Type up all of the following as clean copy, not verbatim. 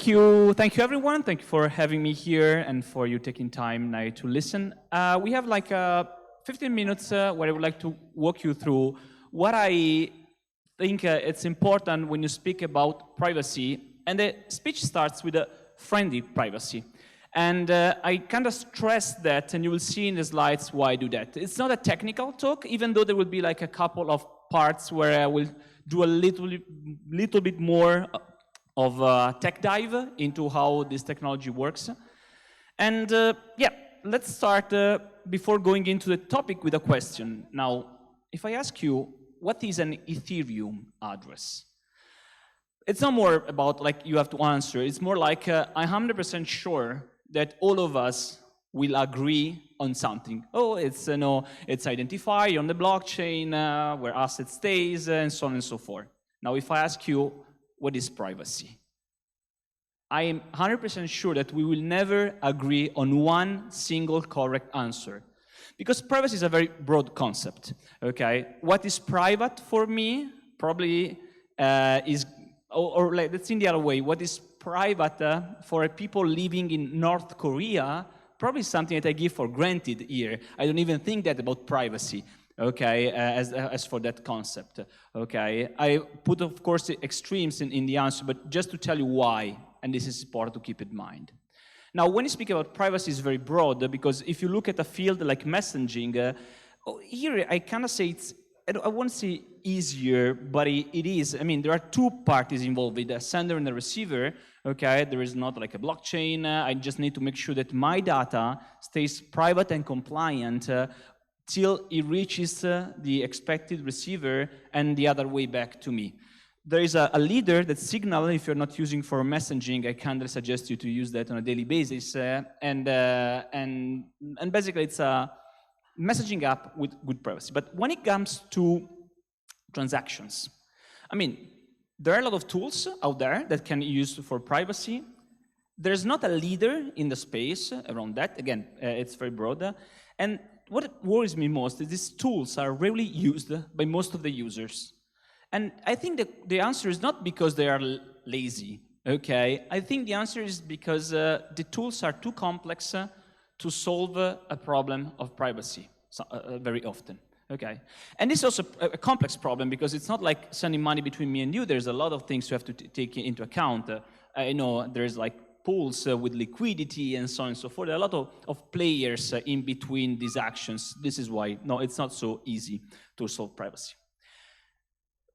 Thank you everyone. Thank you for having me here and for you taking time now to listen. We have like 15 minutes where I would like to walk you through what I think it's important when you speak about privacy. And the speech starts with a friendly privacy. And I kind of stress that, and you will see in the slides why I do that. It's not a technical talk, even though there will be like a couple of parts where I will do a little bit more of a tech dive into how this technology works. And yeah, let's start before going into the topic with a question. Now, if I ask you, what is an Ethereum address? It's not more about like you have to answer. It's more like I'm 100% sure that all of us will agree on something. Oh, it's it's identified on the blockchain where asset stays and so on and so forth. Now, if I ask you, what is privacy? I am 100% sure that we will never agree on one single correct answer. Because privacy is a very broad concept, okay? What is private for me probably is, or like, let's see the other way, what is private for people living in North Korea, probably something that I give for granted here. I don't even think that about privacy. Okay, as for that concept, okay? I put, of course, the extremes in the answer, but just to tell you why, and this is important to keep in mind. Now, when you speak about privacy, it's very broad, because if you look at a field like messaging, here I kind of say it's, I won't say easier, but it is. I mean, there are two parties involved, with a sender and a receiver, okay? There is not like a blockchain. I just need to make sure that my data stays private and compliant till it reaches the expected receiver and the other way back to me. There is a leader that Signal, if you're not using for messaging, I kindly suggest you to use that on a daily basis. And basically, it's a messaging app with good privacy. But when it comes to transactions, I mean, there are a lot of tools out there that can be used for privacy. There's not a leader in the space around that. Again, it's very broad. And what worries me most is these tools are rarely used by most of the users. And I think that the answer is not because they are lazy, okay? I think the answer is because the tools are too complex to solve a problem of privacy very often, okay? And this is also a complex problem because it's not like sending money between me and you. There's a lot of things you have to take into account. I know there's like pools with liquidity and so on and so forth. There are a lot of players in between these actions. This is why, no, it's not so easy to solve privacy.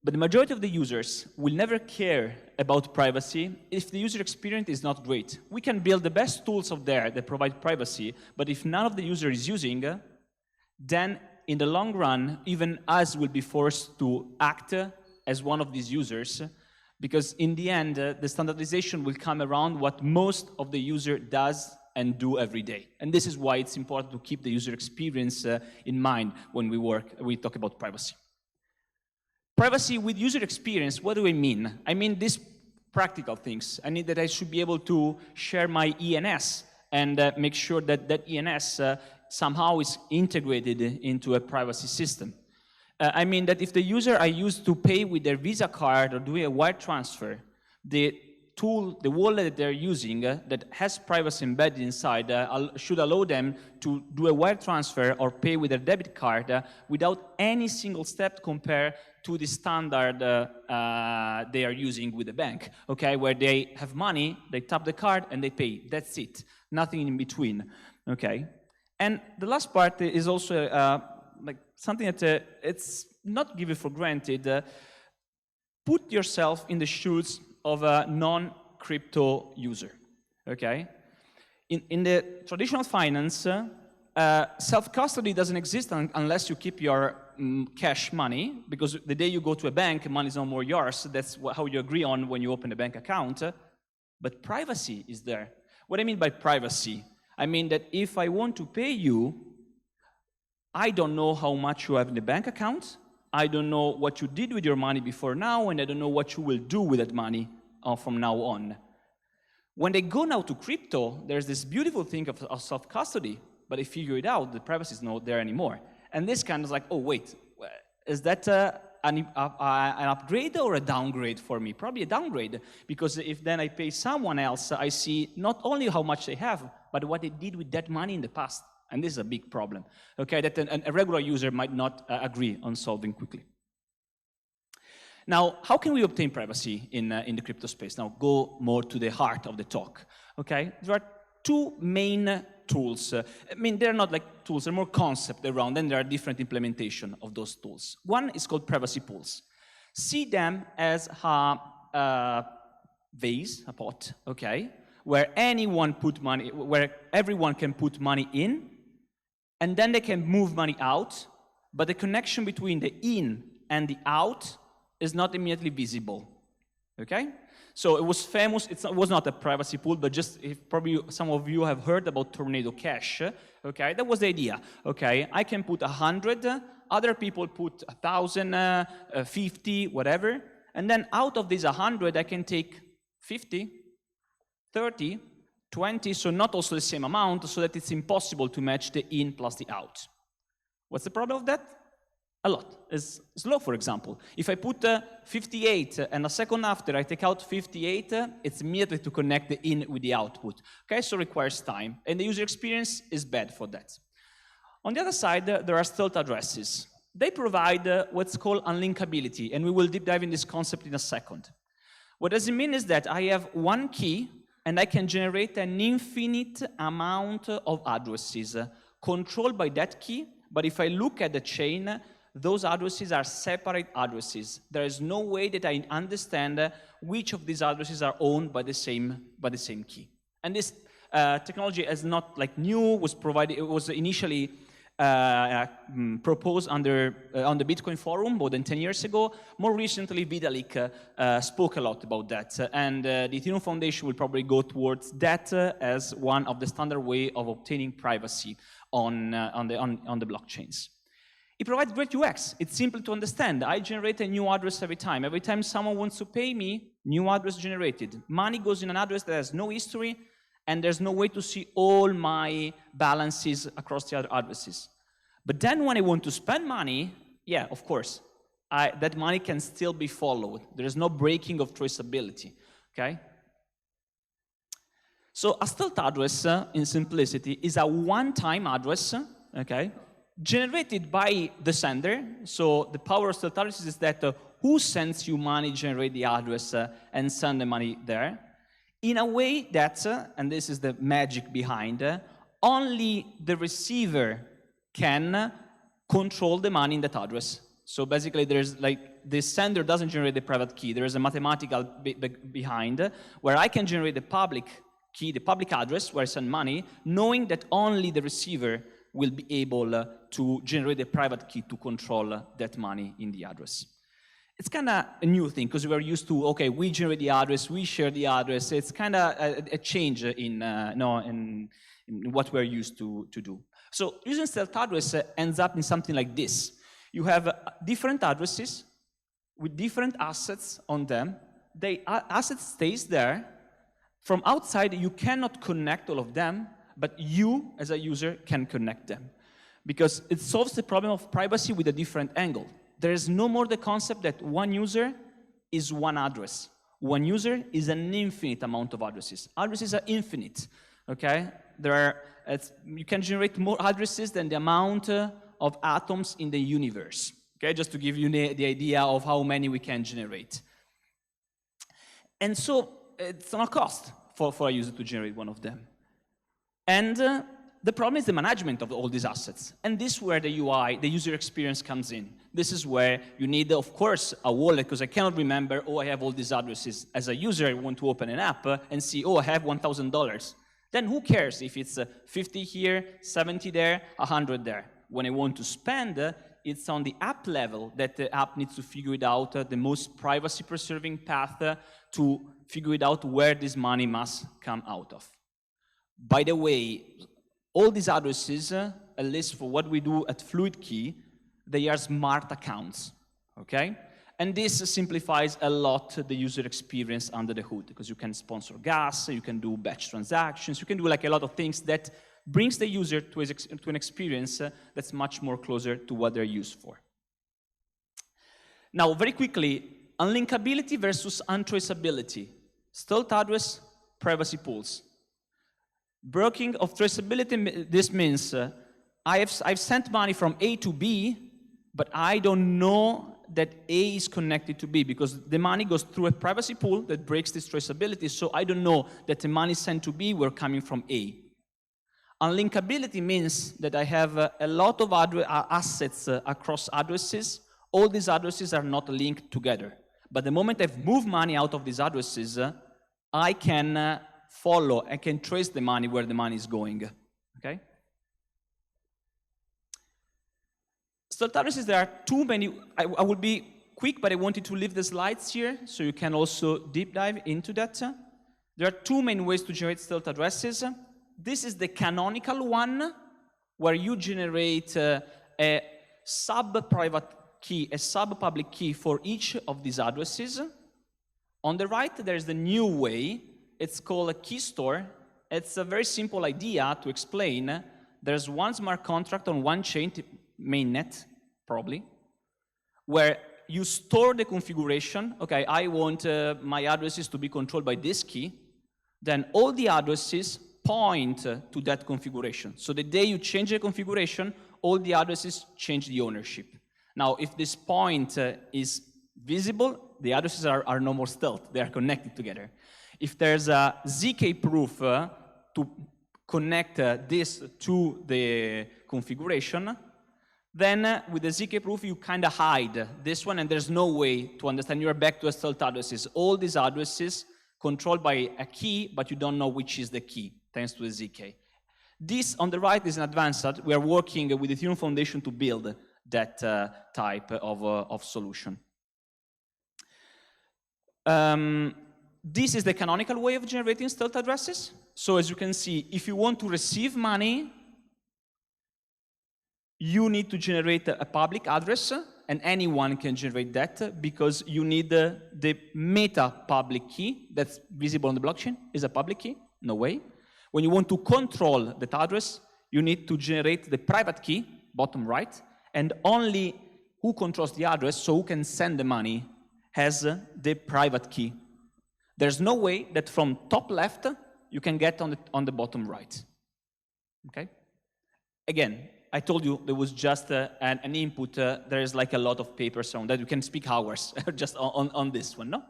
But the majority of the users will never care about privacy if the user experience is not great. We can build the best tools out there that provide privacy, but if none of the user is using, then in the long run, even us will be forced to act as one of these users, because in the end, the standardization will come around what most of the user does and do every day. And this is why it's important to keep the user experience in mind when we talk about privacy. Privacy with user experience, what do I mean? I mean these practical things. I mean that I should be able to share my ENS and make sure that that ENS somehow is integrated into a privacy system. I mean that if the user I use to pay with their Visa card or do a wire transfer, the tool, the wallet that they're using that has privacy embedded inside should allow them to do a wire transfer or pay with their debit card without any single step compared to the standard they are using with the bank, okay? Where they have money, they tap the card and they pay. That's it. Nothing in between, okay? And the last part is also like something that it's not given for granted. Put yourself in the shoes of a non-crypto user, okay? In the traditional finance, self-custody doesn't exist unless you keep your cash money, because the day you go to a bank, money is no more yours. That's how you agree on when you open a bank account. But privacy is there. What I mean by privacy, I mean that if I want to pay you, I don't know how much you have in the bank account. I don't know what you did with your money before now, and I don't know what you will do with that money from now on. When they go now to crypto, there's this beautiful thing of self-custody, but they figure it out, the privacy is not there anymore. And this kind of like, oh wait, is that an upgrade or a downgrade for me? Probably a downgrade, because if then I pay someone else, I see not only how much they have, but what they did with that money in the past. And this is a big problem, okay, that a regular user might not agree on solving quickly. Now, how can we obtain privacy in the crypto space? Now, go more to the heart of the talk, okay? There are two main tools. I mean, they're not like tools, they're more concepts around, and there are different implementation of those tools. One is called privacy pools. See them as a vase, a pot, okay, where anyone put money, where everyone can put money in, and then they can move money out, but the connection between the in and the out is not immediately visible, okay? So it was famous, it was not a privacy pool, but just if probably some of you have heard about Tornado Cash, okay? That was the idea, okay? I can put 100, other people put 1,000, 50, whatever, and then out of these 100, I can take 50, 30, 20, so not also the same amount, so that it's impossible to match the in plus the out. What's the problem of that? A lot. It's slow, for example. If I put 58 and a second after I take out 58, it's immediately to connect the in with the output. Okay, so it requires time, and the user experience is bad for that. On the other side, there are stealth addresses. They provide what's called unlinkability, and we will deep dive in this concept in a second. What does it mean is that I have one key, and I can generate an infinite amount of addresses controlled by that key, but if I look at the chain, those addresses are separate addresses. There is no way that I understand which of these addresses are owned by the same key. And this technology is not like new, was provided, it was initially proposed on the Bitcoin forum more than 10 years ago. More recently, Vitalik spoke a lot about that, and the Ethereum Foundation will probably go towards that as one of the standard way of obtaining privacy on the blockchains. It provides great UX. It's simple to understand. I generate a new address every time. Every time someone wants to pay me, new address generated. Money goes in an address that has no history, and there's no way to see all my balances across the other addresses. But then when I want to spend money, yeah, of course, that money can still be followed. There is no breaking of traceability, okay? So a stealth address, in simplicity, is a one-time address, okay, generated by the sender. So the power of stealth addresses is that who sends you money generate the address and send the money there, in a way that, and this is the magic behind, only the receiver can control the money in that address. So basically there's like, the sender doesn't generate the private key, there is a mathematical behind where I can generate the public key, the public address where I send money, knowing that only the receiver will be able to generate a private key to control that money in the address. It's kind of a new thing, because we are used to, okay, we generate the address, we share the address. It's kind of a change in what we're used to do. So using stealth address ends up in something like this. You have different addresses with different assets on them. The asset stays there. From outside, you cannot connect all of them, but you, as a user, can connect them. Because it solves the problem of privacy with a different angle. There is no more the concept that one user is one address. One user is an infinite amount of addresses. Addresses are infinite, okay? You can generate more addresses than the amount of atoms in the universe, okay? Just to give you the idea of how many we can generate. And so it's not a cost for a user to generate one of them. And the problem is the management of all these assets. And this is where the UI, the user experience comes in. This is where you need, of course, a wallet, because I cannot remember, oh, I have all these addresses. As a user, I want to open an app and see, oh, I have $1,000. Then who cares if it's 50 here, 70 there, 100 there? When I want to spend, it's on the app level that the app needs to figure it out, the most privacy-preserving path to figure it out where this money must come out of. By the way, all these addresses, at least for what we do at Fluidkey, they are smart accounts, okay? And this simplifies a lot the user experience under the hood, because you can sponsor gas, you can do batch transactions, you can do like a lot of things that brings the user to an experience that's much more closer to what they're used for. Now, very quickly, unlinkability versus untraceability. Stealth address, privacy pools. Breaking of traceability, this means I've sent money from A to B, but I don't know that A is connected to B because the money goes through a privacy pool that breaks this traceability, so I don't know that the money sent to B were coming from A. Unlinkability means that I have a lot of assets across addresses. All these addresses are not linked together. But the moment I've moved money out of these addresses, I can follow, I can trace the money where the money is going, okay? Stealth addresses, there are too many. I will be quick, but I wanted to leave the slides here so you can also deep dive into that. There are two main ways to generate stealth addresses. This is the canonical one, where you generate a sub-private key, a sub-public key for each of these addresses. On the right, there's the new way. It's called a key store. It's a very simple idea to explain. There's one smart contract on one chain, mainnet, probably, where you store the configuration. Okay, I want my addresses to be controlled by this key. Then all the addresses point to that configuration. So the day you change the configuration, all the addresses change the ownership. Now, if this point is visible, the addresses are no more stealth. They are connected together. If there's a ZK proof to connect this to the configuration, then with the ZK proof, you kind of hide this one, and there's no way to understand. You're back to a stealth addresses. All these addresses controlled by a key, but you don't know which is the key, thanks to the ZK. This on the right is an advanced. We are working with the Ethereum Foundation to build that type of solution. This is the canonical way of generating stealth addresses. So as you can see, if you want to receive money, you need to generate a public address, and anyone can generate that because you need the meta public key that's visible on the blockchain. Is a public key? No way. When you want to control that address, you need to generate the private key, bottom right, and only who controls the address, so who can send the money, has the private key. There's no way that from top left you can get on the bottom right. Okay? Again, I told you there was just an input. There is like a lot of papers on that. You can speak hours just on this one, no?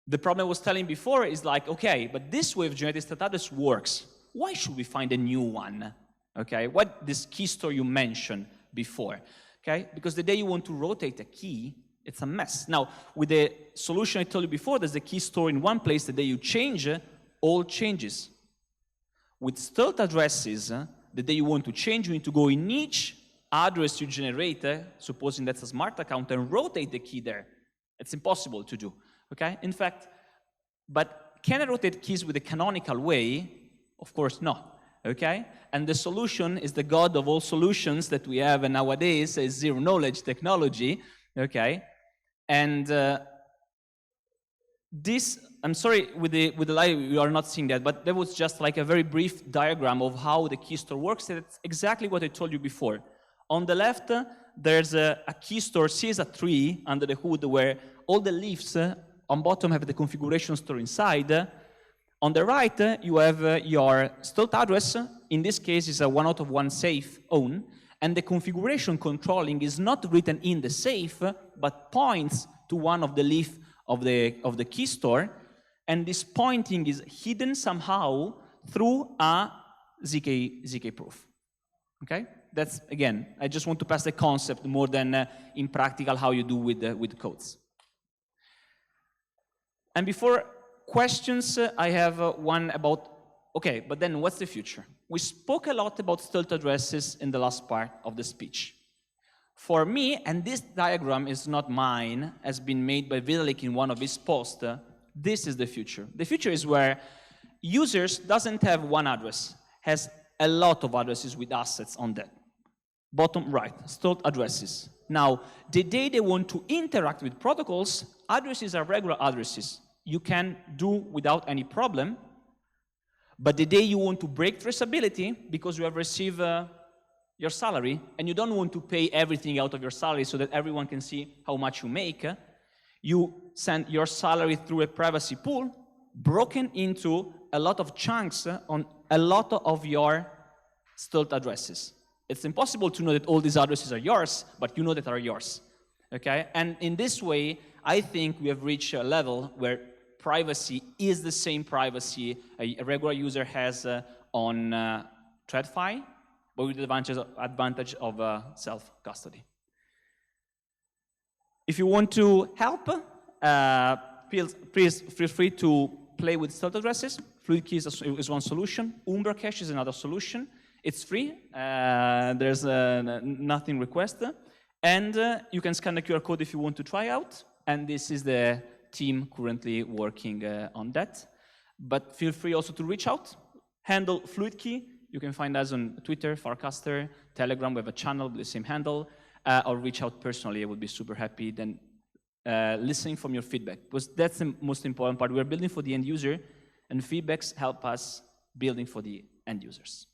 The problem I was telling before is like, okay, but this way of generating stealth address works. Why should we find a new one? Okay, what this key store you mentioned before? Okay, because the day you want to rotate a key, it's a mess. Now, with the solution I told you before, there's a key store in one place. The day you change, all changes. With stealth addresses, the day you want to change, you need to go in each address you generate, supposing that's a smart account, and rotate the key there. It's impossible to do, okay? In fact, but can I rotate keys with the canonical way? Of course not, okay? And the solution is the god of all solutions that we have nowadays, is zero-knowledge technology, okay? And this, I'm sorry, with the live, you are not seeing that, but that was just like a very brief diagram of how the key store works. It's exactly what I told you before. On the left, there's a key store, sees a tree under the hood where all the leaves on bottom have the configuration store inside. On the right, you have your stealth address. In this case, it's a 1 out of 1 safe own. And the configuration controlling is not written in the safe, but points to one of the leaf of the key store, and this pointing is hidden somehow through a ZK proof. Okay, that's again. I just want to pass the concept more than in practical how you do with codes. And before questions, I have one about. Okay, but then what's the future? We spoke a lot about stealth addresses in the last part of the speech. For me, and this diagram is not mine, has been made by Vitalik in one of his posts, this is the future. The future is where users doesn't have one address, has a lot of addresses with assets on that. Bottom right, stealth addresses. Now, the day they want to interact with protocols, addresses are regular addresses. You can do without any problem, but the day you want to break traceability, because you have received your salary, and you don't want to pay everything out of your salary so that everyone can see how much you make, you send your salary through a privacy pool broken into a lot of chunks on a lot of your stored addresses. It's impossible to know that all these addresses are yours, but you know that are yours. Okay? And in this way, I think we have reached a level where privacy is the same privacy a regular user has on TradFi, but with the advantage of self-custody. If you want to help, please feel free to play with stored addresses. Fluidkey is one solution. Umbra Cache is another solution. It's free. There's nothing requested. And you can scan the QR code if you want to try out. And this is the team currently working on that. But feel free also to reach out. Handle Fluidkey. You can find us on Twitter, Farcaster, Telegram. We have a channel with the same handle. Or reach out personally. I would be super happy then listening from your feedback. Because that's the most important part. We're building for the end user, and feedbacks help us building for the end users.